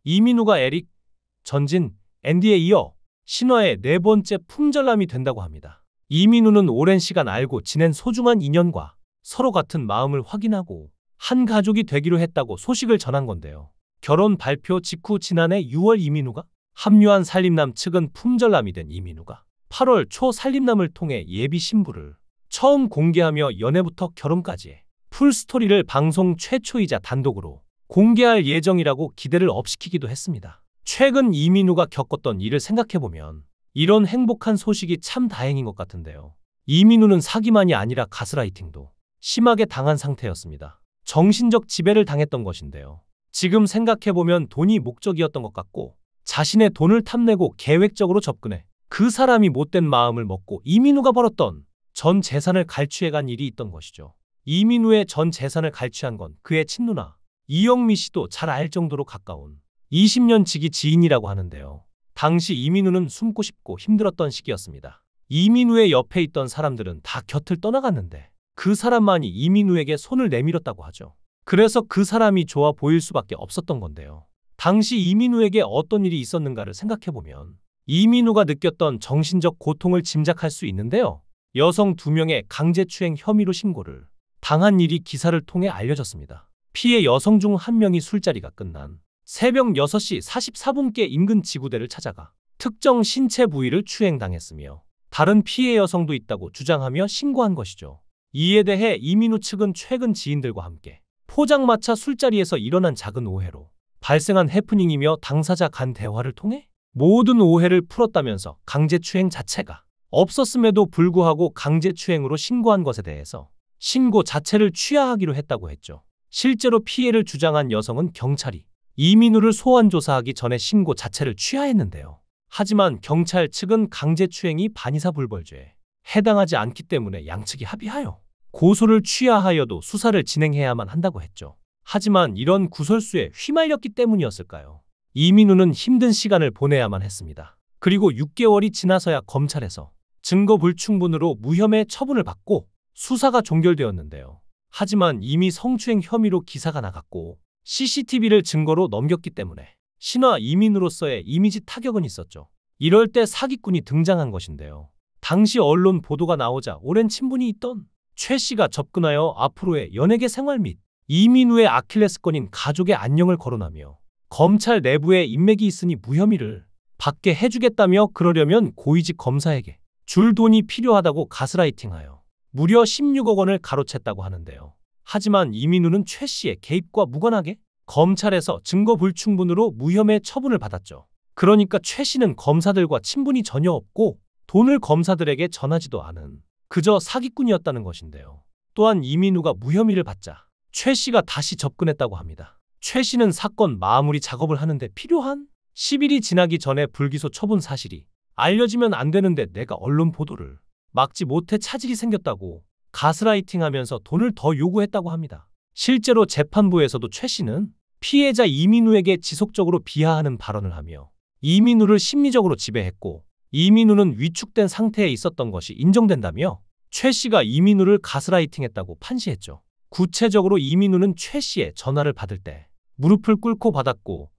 이민우가 에릭, 전진, 앤디에 이어 신화의 네 번째 품절남이 된다고 합니다. 이민우는 오랜 시간 알고 지낸 소중한 인연과 서로 같은 마음을 확인하고 한 가족이 되기로 했다고 소식을 전한 건데요. 결혼 발표 직후 지난해 6월 이민우가 합류한 살림남 측은 품절남이 된 이민우가 8월 초 살림남을 통해 예비 신부를 처음 공개하며 연애부터 결혼까지의 풀스토리를 방송 최초이자 단독으로 공개할 예정이라고 기대를 업시키기도 했습니다. 최근 이민우가 겪었던 일을 생각해보면 이런 행복한 소식이 참 다행인 것 같은데요. 이민우는 사기만이 아니라 가스라이팅도 심하게 당한 상태였습니다. 정신적 지배를 당했던 것인데요. 지금 생각해보면 돈이 목적이었던 것 같고 자신의 돈을 탐내고 계획적으로 접근해 그 사람이 못된 마음을 먹고 이민우가 벌었던 전 재산을 갈취해간 일이 있던 것이죠. 이민우의 전 재산을 갈취한 건 그의 친누나 이영미 씨도 잘 알 정도로 가까운 20년 지기 지인이라고 하는데요. 당시 이민우는 숨고 싶고 힘들었던 시기였습니다. 이민우의 옆에 있던 사람들은 다 곁을 떠나갔는데 그 사람만이 이민우에게 손을 내밀었다고 하죠. 그래서 그 사람이 좋아 보일 수밖에 없었던 건데요. 당시 이민우에게 어떤 일이 있었는가를 생각해보면 이민우가 느꼈던 정신적 고통을 짐작할 수 있는데요. 여성 2명의 강제추행 혐의로 신고를 당한 일이 기사를 통해 알려졌습니다. 피해 여성 중 1명이 술자리가 끝난 새벽 6시 44분께 인근 지구대를 찾아가 특정 신체 부위를 추행당했으며 다른 피해 여성도 있다고 주장하며 신고한 것이죠. 이에 대해 이민우 측은 최근 지인들과 함께 포장마차 술자리에서 일어난 작은 오해로 발생한 해프닝이며 당사자 간 대화를 통해 모든 오해를 풀었다면서 강제추행 자체가 없었음에도 불구하고 강제추행으로 신고한 것에 대해서 신고 자체를 취하하기로 했다고 했죠. 실제로 피해를 주장한 여성은 경찰이 이민우를 소환 조사하기 전에 신고 자체를 취하했는데요. 하지만 경찰 측은 강제추행이 반의사불벌죄에 해당하지 않기 때문에 양측이 합의하여 고소를 취하하여도 수사를 진행해야만 한다고 했죠. 하지만 이런 구설수에 휘말렸기 때문이었을까요? 이민우는 힘든 시간을 보내야만 했습니다. 그리고 6개월이 지나서야 검찰에서 증거 불충분으로 무혐의 처분을 받고 수사가 종결되었는데요. 하지만 이미 성추행 혐의로 기사가 나갔고 CCTV를 증거로 넘겼기 때문에 신화 이민우로서의 이미지 타격은 있었죠. 이럴 때 사기꾼이 등장한 것인데요. 당시 언론 보도가 나오자 오랜 친분이 있던 최 씨가 접근하여 앞으로의 연예계 생활 및 이민우의 아킬레스건인 가족의 안녕을 거론하며 검찰 내부에 인맥이 있으니 무혐의를 받게 해주겠다며 그러려면 고위직 검사에게 줄 돈이 필요하다고 가스라이팅하여 무려 16억 원을 가로챘다고 하는데요. 하지만 이민우는 최 씨의 개입과 무관하게 검찰에서 증거 불충분으로 무혐의 처분을 받았죠. 그러니까 최 씨는 검사들과 친분이 전혀 없고 돈을 검사들에게 전하지도 않은 그저 사기꾼이었다는 것인데요. 또한 이민우가 무혐의를 받자 최 씨가 다시 접근했다고 합니다. 최 씨는 사건 마무리 작업을 하는데 필요한 10일이 지나기 전에 불기소 처분 사실이 알려지면 안 되는데 내가 언론 보도를 막지 못해 차질이 생겼다고 가스라이팅하면서 돈을 더 요구했다고 합니다. 실제로 재판부에서도 최 씨는 피해자 이민우에게 지속적으로 비하하는 발언을 하며 이민우를 심리적으로 지배했고 이민우는 위축된 상태에 있었던 것이 인정된다며 최 씨가 이민우를 가스라이팅했다고 판시했죠. 구체적으로 이민우는 최 씨의 전화를 받을 때 무릎을 꿇고 받았고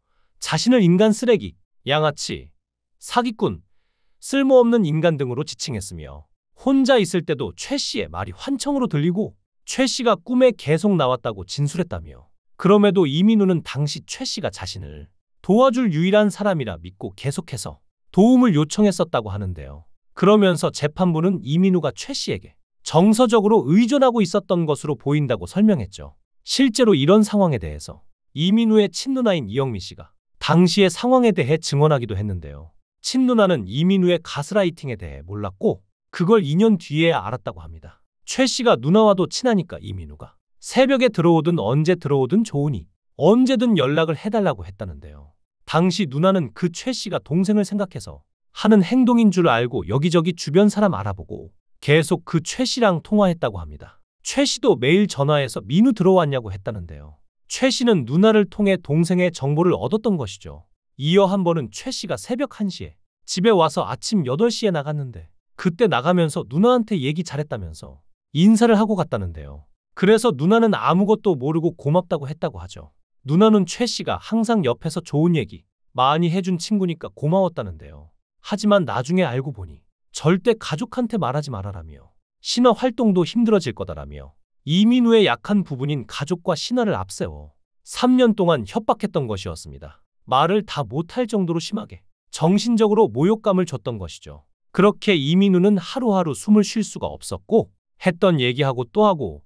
자신을 인간 쓰레기, 양아치, 사기꾼, 쓸모없는 인간 등으로 지칭했으며 혼자 있을 때도 최 씨의 말이 환청으로 들리고 최 씨가 꿈에 계속 나왔다고 진술했다며 그럼에도 이민우는 당시 최 씨가 자신을 도와줄 유일한 사람이라 믿고 계속해서 도움을 요청했었다고 하는데요. 그러면서 재판부는 이민우가 최 씨에게 정서적으로 의존하고 있었던 것으로 보인다고 설명했죠. 실제로 이런 상황에 대해서 이민우의 친누나인 이영미 씨가 당시의 상황에 대해 증언하기도 했는데요. 친누나는 이민우의 가스라이팅에 대해 몰랐고 그걸 2년 뒤에야 알았다고 합니다. 최 씨가 누나와도 친하니까 이민우가 새벽에 들어오든 언제 들어오든 좋으니 언제든 연락을 해달라고 했다는데요. 당시 누나는 그 최 씨가 동생을 생각해서 하는 행동인 줄 알고 여기저기 주변 사람 알아보고 계속 그 최 씨랑 통화했다고 합니다. 최 씨도 매일 전화해서 민우 들어왔냐고 했다는데요. 최 씨는 누나를 통해 동생의 정보를 얻었던 것이죠. 이어 한 번은 최 씨가 새벽 1시에 집에 와서 아침 8시에 나갔는데 그때 나가면서 누나한테 얘기 잘했다면서 인사를 하고 갔다는데요. 그래서 누나는 아무것도 모르고 고맙다고 했다고 하죠. 누나는 최 씨가 항상 옆에서 좋은 얘기 많이 해준 친구니까 고마웠다는데요. 하지만 나중에 알고 보니 절대 가족한테 말하지 말아라며 신화 활동도 힘들어질 거다라며 이민우의 약한 부분인 가족과 신화를 앞세워 3년 동안 협박했던 것이었습니다. 말을 다 못할 정도로 심하게 정신적으로 모욕감을 줬던 것이죠. 그렇게 이민우는 하루하루 숨을 쉴 수가 없었고 했던 얘기하고 또 하고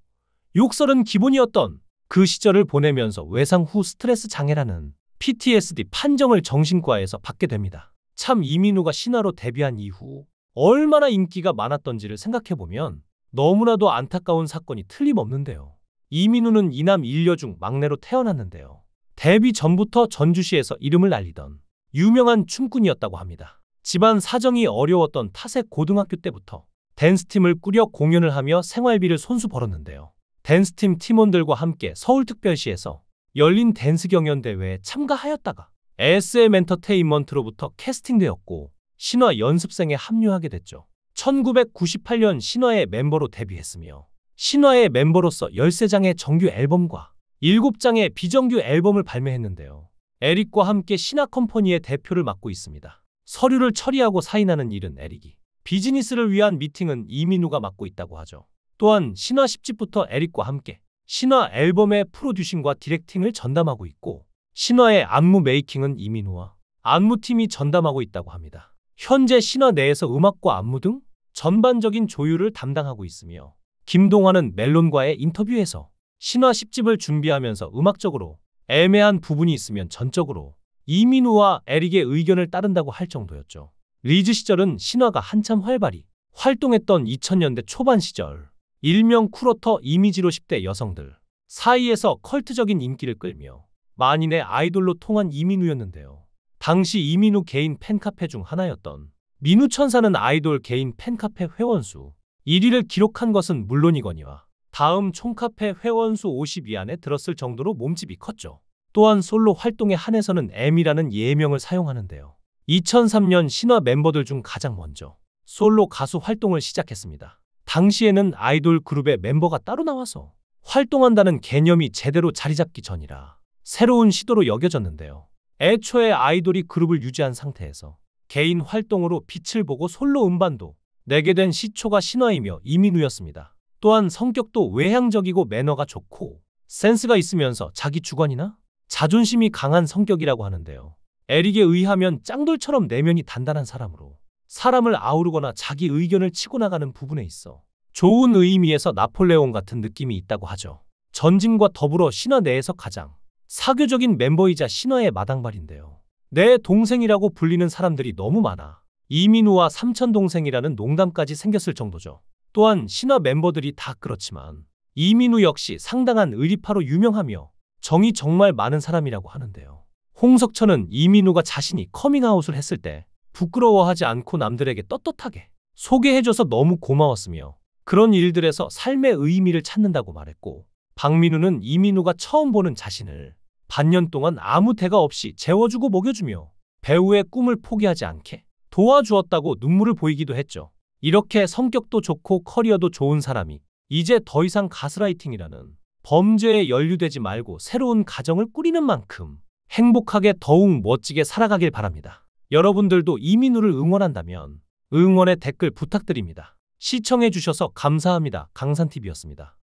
욕설은 기본이었던 그 시절을 보내면서 외상 후 스트레스 장애라는 PTSD 판정을 정신과에서 받게 됩니다. 참 이민우가 신화로 데뷔한 이후 얼마나 인기가 많았던지를 생각해보면 너무나도 안타까운 사건이 틀림없는데요. 이민우는 이남 일녀 중 막내로 태어났는데요. 데뷔 전부터 전주시에서 이름을 날리던 유명한 춤꾼이었다고 합니다. 집안 사정이 어려웠던 탓에 고등학교 때부터 댄스팀을 꾸려 공연을 하며 생활비를 손수 벌었는데요. 댄스팀 팀원들과 함께 서울특별시에서 열린 댄스 경연대회에 참가하였다가 SM 엔터테인먼트로부터 캐스팅되었고 신화 연습생에 합류하게 됐죠. 1998년 신화의 멤버로 데뷔했으며 신화의 멤버로서 13장의 정규 앨범과 7장의 비정규 앨범을 발매했는데요. 에릭과 함께 신화 컴퍼니의 대표를 맡고 있습니다. 서류를 처리하고 사인하는 일은 에릭이, 비즈니스를 위한 미팅은 이민우가 맡고 있다고 하죠. 또한 신화 10집부터 에릭과 함께 신화 앨범의 프로듀싱과 디렉팅을 전담하고 있고 신화의 안무 메이킹은 이민우와 안무팀이 전담하고 있다고 합니다. 현재 신화 내에서 음악과 안무 등 전반적인 조율을 담당하고 있으며 김동완은 멜론과의 인터뷰에서 신화 10집을 준비하면서 음악적으로 애매한 부분이 있으면 전적으로 이민우와 에릭의 의견을 따른다고 할 정도였죠. 리즈 시절은 신화가 한참 활발히 활동했던 2000년대 초반 시절 일명 쿨오터 이미지로 10대 여성들 사이에서 컬트적인 인기를 끌며 만인의 아이돌로 통한 이민우였는데요. 당시 이민우 개인 팬카페 중 하나였던 민우천사는 아이돌 개인 팬카페 회원수 1위를 기록한 것은 물론이거니와 다음 총카페 회원수 50위 안에 들었을 정도로 몸집이 컸죠. 또한 솔로 활동에 한해서는 M이라는 예명을 사용하는데요. 2003년 신화 멤버들 중 가장 먼저 솔로 가수 활동을 시작했습니다. 당시에는 아이돌 그룹의 멤버가 따로 나와서 활동한다는 개념이 제대로 자리 잡기 전이라 새로운 시도로 여겨졌는데요. 애초에 아이돌이 그룹을 유지한 상태에서 개인 활동으로 빛을 보고 솔로 음반도 내게 된 시초가 신화이며 이민우였습니다. 또한 성격도 외향적이고 매너가 좋고 센스가 있으면서 자기 주관이나 자존심이 강한 성격이라고 하는데요. 에릭에 의하면 짱돌처럼 내면이 단단한 사람으로 사람을 아우르거나 자기 의견을 치고 나가는 부분에 있어 좋은 의미에서 나폴레옹 같은 느낌이 있다고 하죠. 전진과 더불어 신화 내에서 가장 사교적인 멤버이자 신화의 마당발인데요. 내 동생이라고 불리는 사람들이 너무 많아 이민우와 삼촌동생이라는 농담까지 생겼을 정도죠. 또한 신화 멤버들이 다 그렇지만 이민우 역시 상당한 의리파로 유명하며 정이 정말 많은 사람이라고 하는데요. 홍석천은 이민우가 자신이 커밍아웃을 했을 때 부끄러워하지 않고 남들에게 떳떳하게 소개해줘서 너무 고마웠으며 그런 일들에서 삶의 의미를 찾는다고 말했고 박민우는 이민우가 처음 보는 자신을 반년 동안 아무 대가 없이 재워주고 먹여주며 배우의 꿈을 포기하지 않게 도와주었다고 눈물을 보이기도 했죠. 이렇게 성격도 좋고 커리어도 좋은 사람이 이제 더 이상 가스라이팅이라는 범죄에 연루되지 말고 새로운 가정을 꾸리는 만큼 행복하게 더욱 멋지게 살아가길 바랍니다. 여러분들도 이민우를 응원한다면 응원의 댓글 부탁드립니다. 시청해주셔서 감사합니다. 강산TV였습니다.